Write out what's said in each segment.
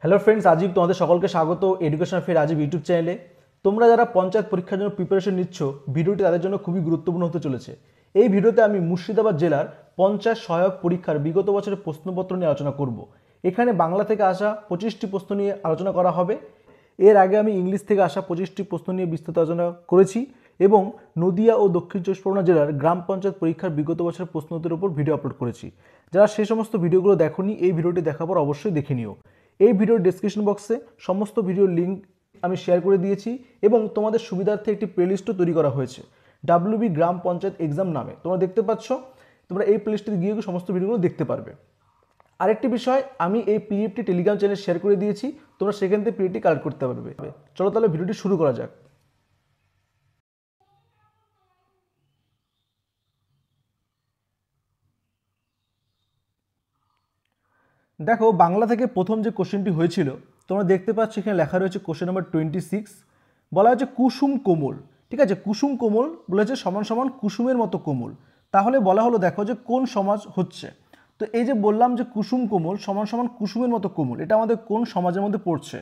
Hello friends, আজিব তোমাদের সকলকে স্বাগত এডুকেশন ফের আজিব ইউটিউব চ্যানেলে। তোমরা যারা পঞ্চায়েত পরীক্ষার জন্য প্রিপারেশন নিচ্ছ, ভিডিওটি তাদের জন্য খুবই গুরুত্বপূর্ণ হতে চলেছে। এই ভিডিওতে আমি মুর্শিদাবাদ জেলার পঞ্চায়েত সহায়ক পরীক্ষার বিগত বছরের প্রশ্নপত্র নিয়ে আলোচনা করব। এখানে বাংলা থেকে আসা 25টি প্রশ্ন নিয়ে আলোচনা করা হবে। এর আগে আমি ইংলিশ থেকে আসা 25টি প্রশ্ন নিয়ে বিস্তারিত আলোচনা করেছি এবং নদিয়া ও দক্ষিণ চব্বিশ পরগনা জেলার গ্রাম পঞ্চায়েত পরীক্ষার বিগত বছরের প্রশ্নোত্তরের উপর ভিডিও আপলোড করেছি। যারা সেই সমস্ত ভিডিওগুলো দেখোনি, এই ভিডিওটি দেখার পর অবশ্যই দেখে নিও। এই ভিডিওর ডেসক্রিপশন বক্সে সমস্ত ভিডিওর লিঙ্ক আমি শেয়ার করে দিয়েছি এবং তোমাদের সুবিধার্থে একটি প্লেলিস্টও তৈরি করা হয়েছে WB গ্রাম পঞ্চায়েত এক্সাম নামে। তোমরা দেখতে পাচ্ছ, তোমরা এই প্লেলিস্টে গিয়ে সমস্ত ভিডিওগুলো দেখতে পারবে। আরেকটি বিষয়, আমি এই পিডিএফটি টেলিগ্রাম চ্যানেলে শেয়ার করে দিয়েছি, তোমরা সেখান থেকে পিডিএফটি কালেক্ট করতে পারবে। চলো তাহলে ভিডিওটি শুরু করা যাক। দেখো, বাংলা থেকে প্রথম যে কোশ্চেনটি হয়েছিল তোমরা দেখতে পাচ্ছ এখানে লেখা রয়েছে কোশ্চেন নাম্বার 26। বলা হচ্ছে কুসুম কোমল। ঠিক আছে, কুসুম কোমল বলেছে সমান সমান কুসুমের মতো কোমল। তাহলে বলা হলো দেখো যে কোন সমাজ হচ্ছে। তো এই যে বললাম যে কুসুম কোমল সমান সমান কুসুমের মতো কোমল, এটা আমাদের কোন সমাজের মধ্যে পড়ছে?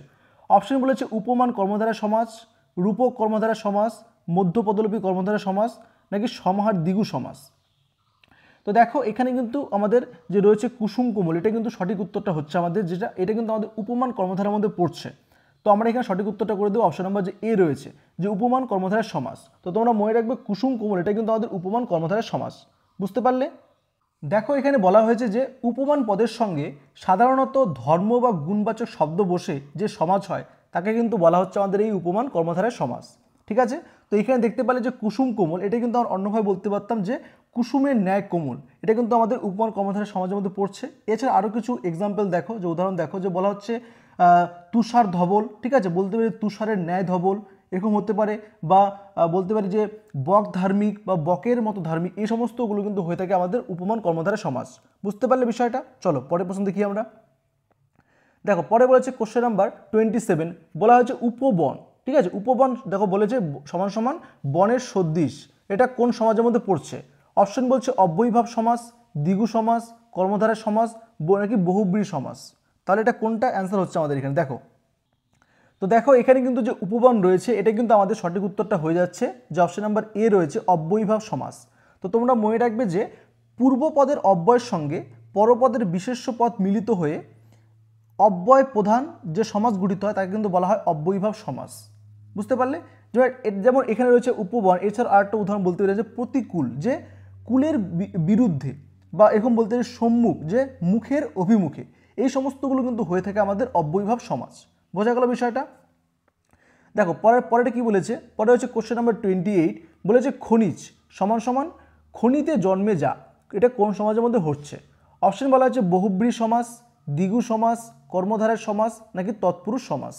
অপশন বলেছে উপমান কর্মধারা সমাজ, রূপক কর্মধারা সমাজ, মধ্যপদলোপী কর্মধারা সমাজ, নাকি সমাহার দ্বিগু সমাজ। তো দেখো এখানে কিন্তু আমাদের যে রয়েছে কুসুম কোমল, এটা কিন্তু সঠিক উত্তরটা হচ্ছে আমাদের যেটা, এটা কিন্তু আমাদের উপমান কর্মধারার মধ্যে পড়ছে। তো আমরা এখানে সঠিক উত্তরটা করে দেবো অপশন নাম্বার যে এ রয়েছে, যে উপমান কর্মধারার সমাস। তো তোমরা মনে রাখবে কুসুম কোমল এটা কিন্তু আমাদের উপমান কর্মধারার সমাস। বুঝতে পারলে? দেখো এখানে বলা হয়েছে যে উপমান পদের সঙ্গে সাধারণত ধর্ম বা গুণবাচক শব্দ বসে যে সমাজ হয় তাকে কিন্তু বলা হচ্ছে আমাদের এই উপমান কর্মধারার সমাস। ঠিক আছে, তো এখানে দেখতে পেলে যে কুসুম কোমল, এটা কিন্তু আমরা অন্যভাবে বলতে পারতাম যে কুসুমের ন্যায় কোমল, এটা কিন্তু আমাদের উপমান কর্মধারার সমাজের মধ্যে পড়ছে। এছাড়া আরও কিছু এক্সাম্পল দেখো, যে উদাহরণ দেখো, যে বলা হচ্ছে তুষার ধবল। ঠিক আছে, বলতে পারি তুষারের ন্যায় ধবল, এরকম হতে পারে। বা বলতে পারি যে বক ধার্মিক বা বকের মতো ধার্মিক, এই সমস্তগুলো কিন্তু হয়ে থাকে আমাদের উপমান কর্মধারা সমাস। বুঝতে পারলে বিষয়টা? চলো পরের প্রশ্ন দেখি আমরা। দেখো পরে বলেছে কোশ্চেন নাম্বার 27, বলা হয়েছে উপবন। ঠিক আছে, উপবন দেখো বলেছে সমান সমান বনের সদৃশ, এটা কোন সমাজের মধ্যে পড়ছে? অপশন বলছে অব্যয়ীভাব সমাস, দ্বিগু সমাস, কর্মধারা সমাস, নাকি বহুব্রী সমাস। তাহলে এটা কোনটা অ্যান্সার হচ্ছে আমাদের এখানে? দেখো, তো দেখো এখানে কিন্তু যে উপবন রয়েছে এটা কিন্তু আমাদের সঠিক উত্তরটা হয়ে যাচ্ছে, যে অপশন নাম্বার এ রয়েছে অব্যয়ীভাব সমাস। তো তোমরা মনে রাখবে যে পূর্বপদের অব্যয়ের সঙ্গে পরপদের বিশেষ্য পদ মিলিত হয়ে অব্যয় প্রধান যে সমাস গঠিত হয় তাকে কিন্তু বলা হয় অব্যয়ীভাব সমাস। বুঝতে পারলে? যেমন এখানে রয়েছে উপবন, এছাড়া আরেকটা উদাহরণ বলতে পারি যে প্রতিকূল, যে কুলের বিরুদ্ধে, বা এরকম বলতে পারি সম্মুখ, যে মুখের অভিমুখে, এই সমস্তগুলো কিন্তু হয়ে থাকে আমাদের অব্যয়ীভাব সমাস। বোঝা গেল বিষয়টা? দেখো পরেটা কি বলেছে, পরে হচ্ছে কোশ্চেন নাম্বার 28, বলেছে খনিজ সমান সমান খনিতে জন্মে যা, এটা কোন সমাজের মধ্যে হচ্ছে? অপশন বলা হচ্ছে বহুব্রী সমাস, দ্বিগু সমাস, কর্মধারার সমাস, নাকি তৎপুরুষ সমাস।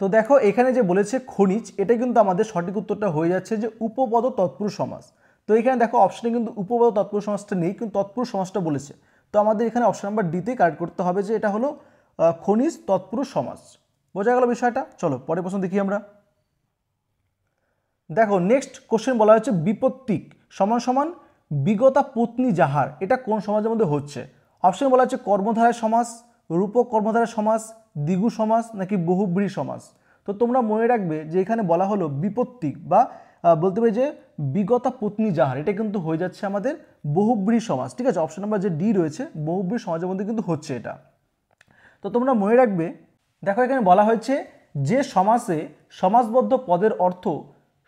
তো দেখো এখানে যে বলেছে খনিজ, এটা কিন্তু আমাদের সঠিক উত্তরটা হয়ে যাচ্ছে যে উপপদ তৎপুরুষ সমাস। তো এখানে দেখো অপশনে কিন্তু উপপদ তৎপুরুষ সমাসটা নেই, কিন্তু তৎপুরুষ সমাসটা বলেছে। তো আমাদের এখানে অপশন নাম্বার ডিতে কারেক্ট করতে হবে, যে এটা হলো খনিজ তৎপুরুষ সমাস। বোঝা গেল বিষয়টা? চলো পরের প্রশ্ন দেখি আমরা। দেখো নেক্সট কোশ্চেন বলা হচ্ছে বিপত্তিক সমান সমান বিগতা পত্নী যাহার, এটা কোন সমাজের মধ্যে হচ্ছে? অপশন বলা হচ্ছে কর্মধারায় সমাস, রূপক কর্মধারায় সমাস, দ্বিগু সমাস, নাকি বহুব্রী সমাস। তো তোমরা মনে রাখবে যে এখানে বলা হলো বিপত্তিক বা বলতে পারি যে বিগতা পত্নী যাহার, এটা কিন্তু হয়ে যাচ্ছে আমাদের বহুব্রী সমাস। ঠিক আছে, অপশন নাম্বার যে ডি রয়েছে বহুব্রী সমাজের মধ্যে কিন্তু হচ্ছে এটা। তো তোমরা মনে রাখবে, দেখো এখানে বলা হয়েছে যে সমাসে সমাসবদ্ধ পদের অর্থ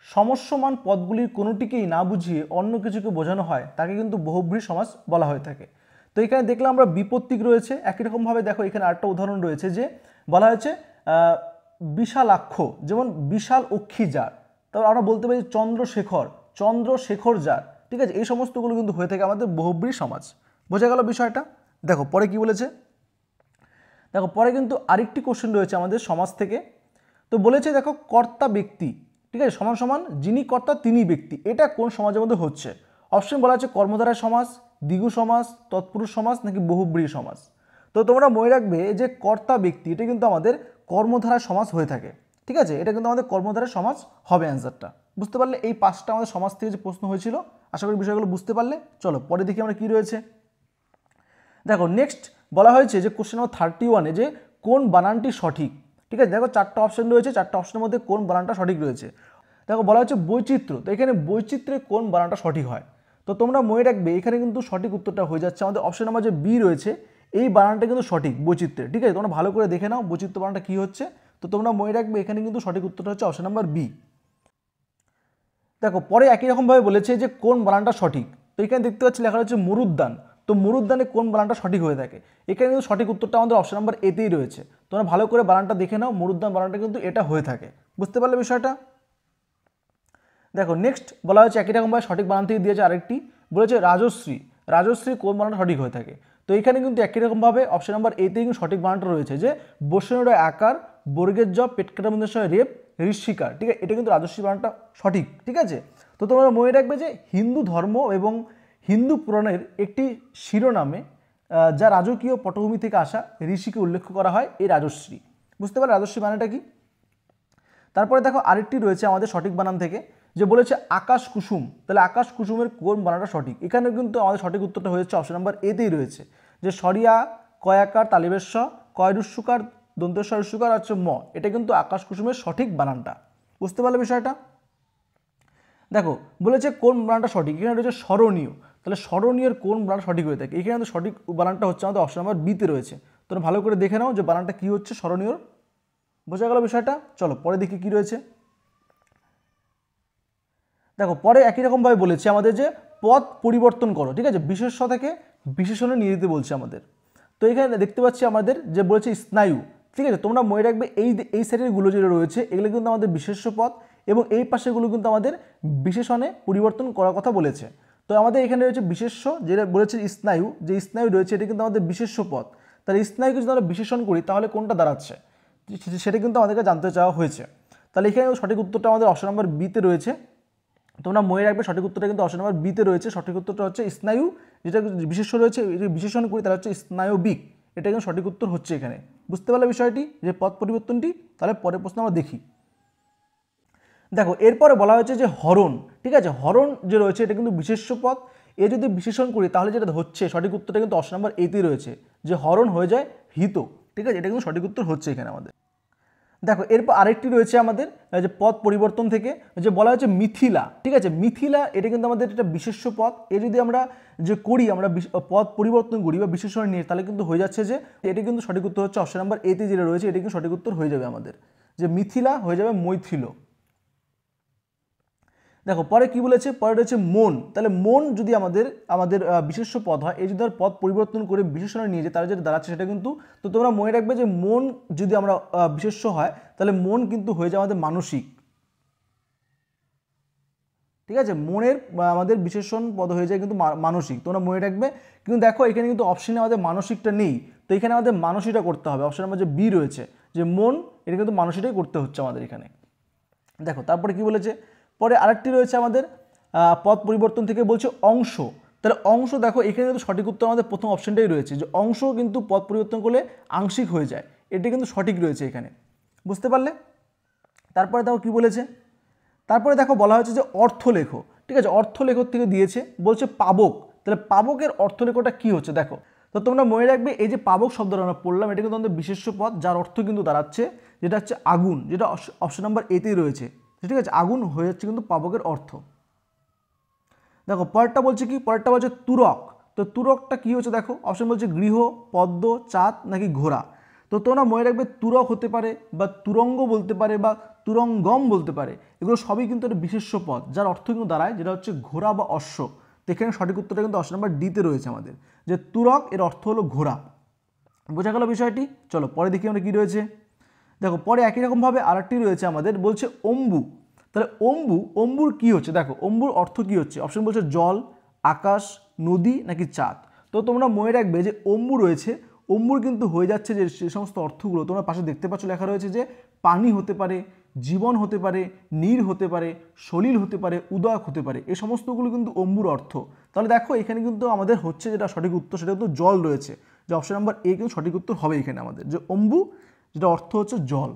সমস্যমান পদগুলির কোনোটিকেই না বুঝিয়ে অন্য কিছুকে বোঝানো হয় তাকে কিন্তু বহুব্রী সমাস বলা হয়ে থাকে। তো এখানে দেখলাম আমরা বিপত্তিক রয়েছে, একই রকমভাবে দেখো এখানে আরেকটা উদাহরণ রয়েছে, যে বলা হয়েছে বিশালাক্ষ, যেমন বিশাল অক্ষী যার। তারপর আমরা বলতে পারি চন্দ্রশেখর, চন্দ্রশেখর যার। ঠিক আছে, এই সমস্তগুলো কিন্তু হয়ে থাকে আমাদের বহুব্রী সমাজ। বোঝা গেল বিষয়টা? দেখো পরে কি বলেছে। দেখো পরে কিন্তু আরেকটি কোশ্চেন রয়েছে আমাদের সমাজ থেকে। তো বলেছে দেখো কর্তা ব্যক্তি, ঠিক আছে, সমান সমান যিনি কর্তা তিনি ব্যক্তি, এটা কোন সমাজের মধ্যে হচ্ছে? অপশন বলা আছে কর্মধারয় সমাস, দ্বিগু সমাস, তৎপুরুষ সমাস, নাকি বহুব্রী সমাস। তো তোমরা মনে রাখবে যে কর্তা ব্যক্তি এটা কিন্তু আমাদের কর্মধারা সমাস হয়ে থাকে। ঠিক আছে, এটা কিন্তু আমাদের কর্মধারা সমাস হবে অ্যান্সারটা। বুঝতে পারলে? এই পাঁচটা আমাদের সমাজ থেকে যে প্রশ্ন হয়েছিল, আশা করি বিষয়গুলো বুঝতে পারলে। চলো পরে দেখি আমরা কি রয়েছে। দেখো নেক্সট বলা হয়েছে যে কোশ্চেন নম্বর 31-এ যে কোন বানানটি সঠিক। ঠিক আছে, দেখো 4টা অপশন রয়েছে, 4টা অপশনের মধ্যে কোন বানানটা সঠিক রয়েছে। দেখো বলা হচ্ছে বৈচিত্র্য, তো এখানে বৈচিত্র্যে কোন বানানটা সঠিক হয়। তো তোমরা মনে রাখবে এখানে কিন্তু সঠিক উত্তরটা হয়ে যাচ্ছে আমাদের অপশন নাম্বার যে বি রয়েছে, এই বানানটা কিন্তু সঠিক বৈচিত্র্যে। ঠিক আছে, তোমরা ভালো করে দেখে নাও বৈচিত্র্য বানানটা কী হচ্ছে। তো তোমরা মনে রাখবে এখানে কিন্তু সঠিক উত্তরটা হচ্ছে অপশন নাম্বার বি। দেখো পরে একই রকমভাবে বলেছে যে কোন বানানটা সঠিক। তো এখানে দেখতে পাচ্ছি লেখা হচ্ছে মরুদ্যান, তো মরুদ্যানে কোন বানানটা সঠিক হয়ে থাকে। এখানে কিন্তু সঠিক উত্তরটা আমাদের অপশন নাম্বার এতেই রয়েছে। তোমরা ভালো করে বানানটা দেখে নাও, মরুদ্যান বানানটা কিন্তু এটা হয়ে থাকে। বুঝতে পারলে বিষয়টা। দেখো নেক্সট বলা হচ্ছে একই রকমভাবে সঠিক বানান থেকে দিয়েছে আরেকটি, বলেছে রাজশ্রী, রাজশ্রী কোন বানানটা সঠিক হয়ে থাকে। তো এখানে কিন্তু একই রকমভাবে অপশন নাম্বার এতে কিন্তু সঠিক বানানটা রয়েছে যে বসনের আকার, বর্গের জ, পেট কাটার মধ্যে রেপ, ঋষিকার। ঠিক আছে, এটা কিন্তু রাজশ্রী বানানটা সঠিক। ঠিক আছে, তো তোমরা মনে রাখবে যে হিন্দু ধর্ম এবং হিন্দু পুরাণের একটি শিরোনামে যা রাজকীয় পটভূমি থেকে আসা ঋষিকে উল্লেখ করা হয় এই রাজশ্রী। বুঝতে পারলে রাজশ্রী বানানটা কি। তারপরে দেখো আরেকটি রয়েছে আমাদের সঠিক বানান থেকে যে বলেছে আকাশ কুসুম, তাহলে আকাশ কুসুমের কোন বানানটা সঠিক। এখানে কিন্তু আমাদের সঠিক উত্তরটা হয়েছে অপশন নাম্বার এতেই রয়েছে যে সরিয়া কয়াকার তালিবেশ্ব কয়রুস্যকার দন্তেশ্বরস্যকার হচ্ছে ম, এটা কিন্তু আকাশ কুসুমের সঠিক বানানটা। বুঝতে পারলে বিষয়টা। দেখো বলেছে কোন বানানটা সঠিক, এখানে রয়েছে স্মরণীয়, তাহলে স্মরণীয়ের কোন বানান সঠিক হয়ে থাকে। এখানে সঠিক বানানটা হচ্ছে আমাদের অপশন নাম্বার বিতে রয়েছে। তোমরা ভালো করে দেখে নাও যে বানানটা কী হচ্ছে স্মরণীয়। বোঝা গেল বিষয়টা। চলো পরে দেখি কী রয়েছে। দেখো পরে একই রকমভাবে বলেছে আমাদের যে পদ পরিবর্তন করো। ঠিক আছে, বিশেষ্য থেকে বিশেষণে নিয়ে যেতে বলছে আমাদের। তো এখানে দেখতে পাচ্ছি আমাদের যে বলেছে স্নায়ু। ঠিক আছে, তোমরা মনে রাখবে এই সাইডেরগুলো যেটা রয়েছে এগুলো কিন্তু আমাদের বিশেষ্য পদ এবং এই পাশেগুলো কিন্তু আমাদের বিশেষণে পরিবর্তন করার কথা বলেছে। তো আমাদের এখানে রয়েছে বিশেষ্য, যেটা বলেছে স্নায়ু, যে স্নায়ু রয়েছে এটা কিন্তু আমাদের বিশেষ্য পদ। তাহলে স্নায়ুকে যদি আমরা বিশেষণ করি তাহলে কোনটা দাঁড়াচ্ছে সেটা কিন্তু আমাদেরকে জানতে চাওয়া হয়েছে। তাহলে এখানে সঠিক উত্তরটা আমাদের অপশন নাম্বার বিতে রয়েছে। তোমরা মনে রাখবে সঠিক উত্তরটা কিন্তু অপশন নাম্বার বিতে রয়েছে। সঠিক উত্তরটা হচ্ছে স্নায়ু, যেটা বিশেষ্য রয়েছে বিশেষণ করি তাহলে হচ্ছে স্নায়বিক, এটা কিন্তু সঠিক উত্তর হচ্ছে এখানে। বুঝতে পারলে বিষয়টি যে পদ পরিবর্তনটি। তাহলে পরের প্রশ্ন আমরা দেখি। দেখো এরপরে বলা হয়েছে যে হরণ। ঠিক আছে, হরণ যে রয়েছে এটা কিন্তু বিশেষ্য পদ, এ যদি বিশেষণ করি তাহলে যেটা হচ্ছে সঠিক উত্তরটা কিন্তু অপশন নাম্বার এতেই রয়েছে যে হরণ হয়ে যায় হিত। ঠিক আছে, এটা কিন্তু সঠিক উত্তর হচ্ছে এখানে আমাদের। দেখো এরপর আরেকটি রয়েছে আমাদের যে পদ পরিবর্তন থেকে যে বলা হচ্ছে মিথিলা। ঠিক আছে, মিথিলা এটা কিন্তু আমাদের একটা বিশেষ্য পদ, এ যদি আমরা যে করি আমরা পদ পরিবর্তন করি বা বিশেষণ নিয়ে তাহলে কিন্তু হয়ে যাচ্ছে যে এটা কিন্তু সঠিক উত্তর হচ্ছে অপশন নাম্বার এতে যেটা রয়েছে এটা কিন্তু সঠিক উত্তর হয়ে যাবে আমাদের যে মিথিলা হয়ে যাবে মৈথিল। দেখো পরে কি বলেছে, পরে রয়েছে মন। তাহলে মন যদি আমাদের বিশেষ্য পদ হয়, এই যদি পদ পরিবর্তন করে বিশেষণে নিয়ে যায় তাহলে যেটা দাঁড়াচ্ছে সেটা কিন্তু, তো তোমরা মনে রাখবে যে মন যদি আমরা বিশেষ্য হয় তাহলে মন কিন্তু হয়ে যায় আমাদের মানসিক। ঠিক আছে, মনের আমাদের বিশেষণ পদ হয়ে যায় কিন্তু মানসিক, তোমরা মনে রাখবে। কিন্তু দেখো এখানে কিন্তু অপশনে আমাদের মানসিকটা নেই, তো এখানে আমাদের মানসিকটা করতে হবে। অপশন নাম্বার যে বি রয়েছে যে মন, এটা কিন্তু মানসিকটাই করতে হচ্ছে আমাদের এখানে। দেখো তারপরে কি বলেছে, পরে আরেকটি রয়েছে আমাদের পদ পরিবর্তন থেকে বলছে অংশ। তাহলে অংশ দেখো এখানে কিন্তু সঠিক উত্তর আমাদের প্রথম অপশনটাই রয়েছে যে অংশ কিন্তু পদ পরিবর্তন করলে আংশিক হয়ে যায়, এটি কিন্তু সঠিক রয়েছে এখানে। বুঝতে পারলে। তারপরে দেখো কি বলেছে, তারপরে দেখো বলা হয়েছে যে অর্থলেখ। ঠিক আছে, অর্থলেখক থেকে দিয়েছে বলছে পাবক। তাহলে পাবকের অর্থলেখটা কি হচ্ছে দেখো। তো তোমরা মনে রাখবে এই যে পাবক শব্দটা আমরা পড়লাম এটা কিন্তু আমাদের বিশেষ্য পদ, যার অর্থ কিন্তু দাঁড়াচ্ছে যেটা হচ্ছে আগুন, যেটা অপশন নাম্বার এতেই রয়েছে। ঠিক আছে, আগুন হয়ে যাচ্ছে কিন্তু পাবকের অর্থ। দেখো পরেরটা বলছে কি, পরেরটা বলছে তুরক। তো তুরকটা কি হচ্ছে দেখো, অপশন বলছে গৃহ, পদ্ম, চাঁদ নাকি ঘোড়া। তো তোমরা মনে রাখবে তুরক হতে পারে বা তুরঙ্গ বলতে পারে বা তুরঙ্গম বলতে পারে, এগুলো সবই কিন্তু একটা বিশেষ্য পদ যার অর্থ কিন্তু দাঁড়ায় যেটা হচ্ছে ঘোড়া বা অশ্ব। তো এখানে সঠিক উত্তরটা কিন্তু অপশন নাম্বার ডিতে রয়েছে আমাদের যে তুরক এর অর্থ হলো ঘোড়া। বোঝা গেল বিষয়টি। চলো পরে দেখি আমরা কি রয়েছে। দেখো পরে একই রকমভাবে আরেকটি রয়েছে আমাদের বলছে অম্বু। তাহলে অম্বুর কি হচ্ছে দেখো, অম্বুর অর্থ কি হচ্ছে, অপশন বলছে জল, আকাশ, নদী নাকি চাঁদ। তো তোমরা মনে রাখবে যে অম্বু রয়েছে, অম্বুর কিন্তু হয়ে যাচ্ছে যে সে সমস্ত অর্থগুলো তোমরা পাশে দেখতে পাচ্ছ লেখা রয়েছে যে পানি হতে পারে, জীবন হতে পারে, নীর হতে পারে, সলিল হতে পারে, উদক হতে পারে, এই সমস্তগুলো কিন্তু অম্বুর অর্থ। তাহলে দেখো এখানে কিন্তু আমাদের হচ্ছে যেটা সঠিক উত্তর সেটা কিন্তু জল রয়েছে, যে অপশন নাম্বার এ কিন্তু সঠিক উত্তর হবে এখানে আমাদের যে অম্বু, যেটা অর্থ হচ্ছে জল।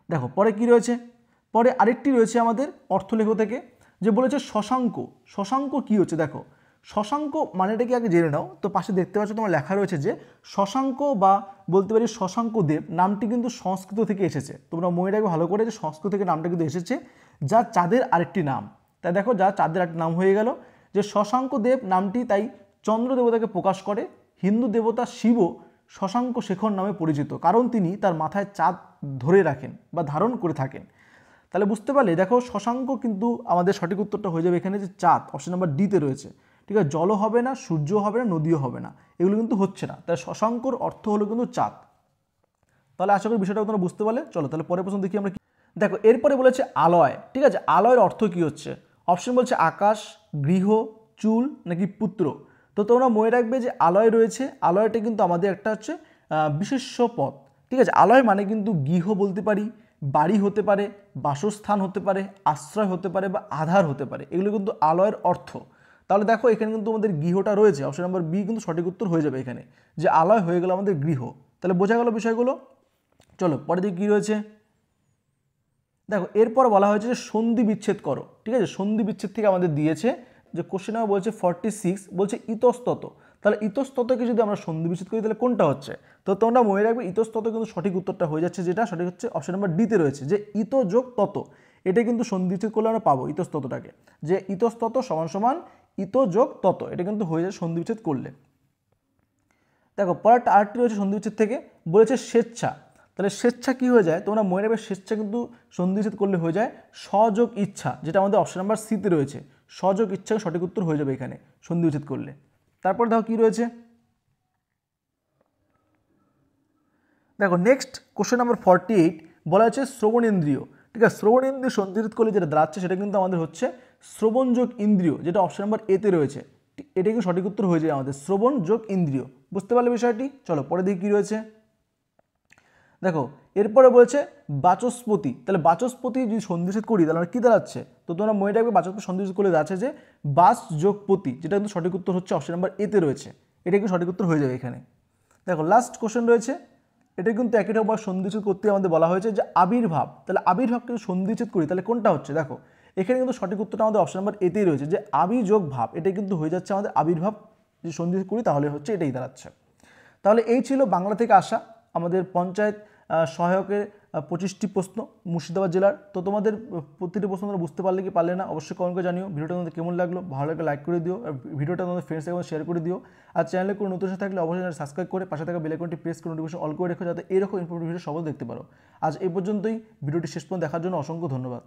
দেখো পরে কি রয়েছে, পরে আরেকটি রয়েছে আমাদের অর্থলেখ থেকে যে বলেছে শশাঙ্ক। শশাঙ্ক কি হচ্ছে দেখো, শশাঙ্ক মানেটা কি আগে জেনে নাও। তো পাশে দেখতে পাচ্ছ তোমার লেখা রয়েছে যে শশাঙ্ক বা বলতে পারি শশাঙ্ক দেব নামটি কিন্তু সংস্কৃত থেকে এসেছে। তোমরা মনে রাখবে ভালো করে যে সংস্কৃত থেকে নামটা কিন্তু এসেছে, যা চাঁদের আরেকটি নাম। তাই দেখো যা চাঁদের আরেকটি নাম হয়ে গেল যে শশাঙ্ক দেব নামটি তাই চন্দ্র দেবতাকে প্রকাশ করে। হিন্দু দেবতা শিবও শশাঙ্ক শেখর নামে পরিচিত, কারণ তিনি তার মাথায় চাঁদ ধরে রাখেন বা ধারণ করে থাকেন। তাহলে বুঝতে পারলে দেখো শশাঙ্ক কিন্তু আমাদের সঠিক উত্তরটা হয়ে যাবে এখানে যে চাঁদ, অপশন নাম্বার ডিতে রয়েছে। ঠিক আছে, জলও হবে না, সূর্যও হবে না, নদীও হবে না, এগুলো কিন্তু হচ্ছে না। তাই শশাঙ্কর অর্থ হলো কিন্তু চাঁদ। তাহলে আশা করি বিষয়টা তোমরা বুঝতে পারলে। চলো তাহলে পরের প্রশ্ন দেখি আমরা। দেখো এরপরে বলেছে আলয়। ঠিক আছে, আলয়ের অর্থ কি হচ্ছে? অপশন বলছে আকাশ, গৃহ, চুল নাকি পুত্র। তো তোমরা মনে রাখবে যে আলয় রয়েছে, আলয়টা কিন্তু আমাদের একটা হচ্ছে বিশেষ্য পদ। ঠিক আছে, আলয় মানে কিন্তু গৃহ বলতে পারি, বাড়ি হতে পারে, বাসস্থান হতে পারে, আশ্রয় হতে পারে বা আধার হতে পারে, এগুলো কিন্তু আলয়ের অর্থ। তাহলে দেখো এখানে কিন্তু আমাদের গৃহটা রয়েছে, অপশন নাম্বার বি কিন্তু সঠিক উত্তর হয়ে যাবে এখানে, যে আলয় হয়ে গেল আমাদের গৃহ। তাহলে বোঝা গেল বিষয়গুলো। চলো পরে দিকে কী রয়েছে দেখো। এরপর বলা হয়েছে যে সন্ধি বিচ্ছেদ করো। ঠিক আছে, সন্ধি বিচ্ছেদ থেকে আমাদের দিয়েছে যে কোশ্চেন নাম্বার বলছে 46, বলছে ইতস্তত। তাহলে ইতস্ততকে যদি আমরা সন্ধি বিচ্ছেদ করি তাহলে কোনটা হচ্ছে? তো তোমরা মনে রাখবে ইতস্তত কিন্তু সঠিক উত্তরটা হয়ে যাচ্ছে, যেটা সঠিক হচ্ছে অপশন নাম্বার ডিতে রয়েছে যে ইত যোগ তত। এটা কিন্তু সন্ধি বিচ্ছেদ করলে আমরা পাবো ইতস্ততটাকে, যে ইতস্তত সমান সমান ইত যোগ তত, এটা কিন্তু হয়ে যায় সন্ধি বিচ্ছেদ করলে। দেখো পরেরটা আরেকটি রয়েছে সন্ধি বিচ্ছেদ থেকে, বলেছে স্বেচ্ছা। তাহলে স্বেচ্ছা কি হয়ে যায়? তোমরা মনে রাখবে স্বেচ্ছা কিন্তু সন্ধি বিচ্ছেদ করলে হয়ে যায় সযোগ ইচ্ছা, যেটা আমাদের অপশন নাম্বার সিতে রয়েছে। সযোগ ইচ্ছা সঠিক উত্তর হয়ে যাবে এখানে সন্ধি বিচ্ছেদ করলে। তারপর দেখো কি রয়েছে, দেখো নেক্সট কোশ্চেন নাম্বার 48 বলা হচ্ছে শ্রবণেন্দ্রিয়। ঠিক আছে, শ্রবণেন্দ্রিয় সন্ধি বিচ্ছেদ করলে যেটা দাঁড়াচ্ছে সেটা কিন্তু আমাদের হচ্ছে শ্রবণ যোগ ইন্দ্রিয়, যেটা অপশন নাম্বার এতে রয়েছে। এটা কিন্তু সঠিক উত্তর হয়ে যায় আমাদের শ্রবণ যোগ ইন্দ্রিয়। বুঝতে পারলে বিষয়টি? চলো পরে দিকে কি রয়েছে দেখো। এরপরে বলেছে বাচস্পতি। তাহলে বাচস্পতি যদি সন্ধিচ্ছেদ করি তাহলে আমরা কী দাঁড়াচ্ছে? তো তোমরা মনে রাখবে বাচস্পতি সন্ধিচ্ছেদ করলে দাঁড়াচ্ছে যে বাস যোগ পতি, যেটা কিন্তু সঠিক উত্তর হচ্ছে অপশন নাম্বার এতে রয়েছে। এটা কিন্তু সঠিক উত্তর হয়ে যাবে এখানে। দেখো লাস্ট কোশ্চেন রয়েছে, এটা কিন্তু একই রকম সন্ধিচ্ছেদ করতে আমাদের বলা হয়েছে যে আবির্ভাব। তাহলে আবির্ভাবকে যদি সন্ধিচ্ছেদ করি তাহলে কোনটা হচ্ছে? দেখো এখানে কিন্তু সঠিক উত্তরটা আমাদের অপশন নাম্বার এতেই রয়েছে, যে আবি যোগ ভাব, এটাই কিন্তু হয়ে যাচ্ছে আমাদের আবির্ভাব। যদি সন্ধিচ্ছেদ করি তাহলে হচ্ছে এটাই দাঁড়াচ্ছে। তাহলে এই ছিল বাংলা থেকে আসা আমাদের পঞ্চায়েত সহায়কের 25টি প্রশ্ন মুর্শিদাবাদ জেলার। তো তোমাদের প্রতিটি প্রশ্ন তোমরা বুঝতে পারলে কি পারলে না অবশ্যই কমেন্ট করে জানিও। ভিডিওটা তোমাদের কেমন লাগলো, ভালো লাগলে লাইক করে দিও, আর ভিডিওটা তোমাদের ফ্রেন্ডসদের মধ্যে শেয়ার করে দিও। আর চ্যানেলে কোনো নতুন সাথে থাকলে অবশ্যই সাবস্ক্রাইব করে পাশে থাকা বেল আইকনটি প্রেস করে নোটিফিকেশন অল করে রেখো, যাতে এরকম ইনফরমেটিভ ভিডিও সবাই দেখতে পারো। আজ এই পর্যন্তই। ভিডিওটি শেষ পর্যন্ত দেখার জন্য অসংখ্য ধন্যবাদ।